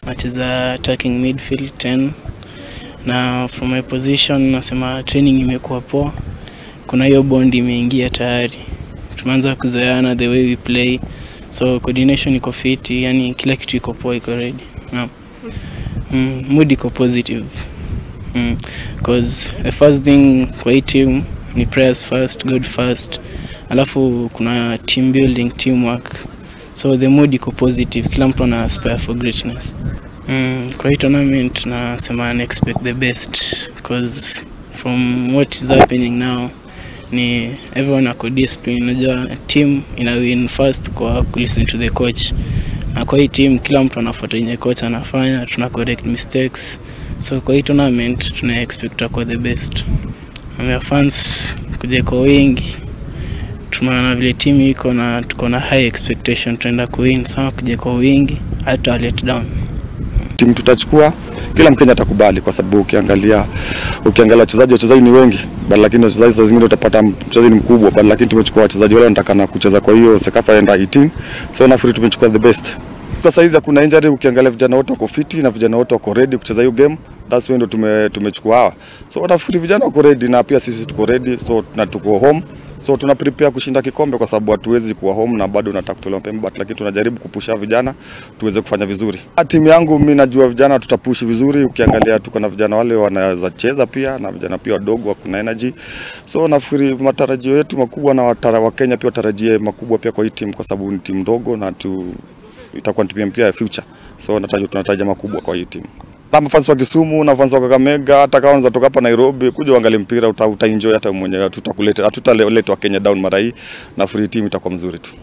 Nacheza attacking midfield 10. Na from my position nasema training imekuwa poa. Kuna hiyo bond imeingia tayari. Tumeanza kuzoeana the way we play. So coordination iko fit, yani kila kitu iko poa, iko ready. Mood iko positive. Because the first thing kwa hii team ni prayers first, God first. Alafu kuna team building, teamwork. So the mood iko positive, kila mtu ana aspire for greatness. Kwa hii tournament nasema I expect the best, because from what is happening now ni everyone ako discipline. Unajua team ina win first kwa listen to the coach. Na kwa hii team kila mtu anafuata yenye coach anafanya, tuna correct mistakes. So kwa hii tournament tuna expect kwa the best. Our fans kuja kwa wingi. Tunaona vile team iko na tuko na high expectation, tunaenda kuwin. Sawa, kuja kwa wingi hata let down. Timu tutachukua, kila Mkenya atakubali, kwa sababu ukiangalia wachezaji ni wengi, bali lakini wachezaji zingine utapata mchezaji mkubwa, bali lakini tumechukua wachezaji wale wanataka kucheza kwa hiyo Cecafa under 18. So nafikiri tumechukua the best. Sasa hizi kuna injury, ukiangalia vijana wote wako fit na vijana wote wako ready kucheza hiyo game. That's why ndo tumechukua hawa. So nafikiri vijana wako ready na pia sisi tuko ready, so na tuko home. So tuna prepare kushinda kikombe, kwa sababu hatuwezi kuwa home na bado nataka kutolewa mapema, but lakini tunajaribu kupusha vijana tuweze kufanya vizuri. Timu yangu mimi najua vijana tutapush vizuri, ukiangalia tuko na vijana wale wanaweza cheza pia na vijana pia wadogo kuna energy. So nafikiri matarajio yetu makubwa na wa Kenya pia watarajie makubwa pia kwa hii timu, kwa sababu ni timu ndogo na itakuwa timu pia ya future. So tunatarajia makubwa kwa hii timu. Kama fans wa Kisumu na fans wa Kakamega, hata kama unatoka hapa Nairobi kuja uangalie mpira, utaenjoy hata mwenyewe. Hatutaletwa Kenya down mara hii, na free team itakuwa mzuri tu.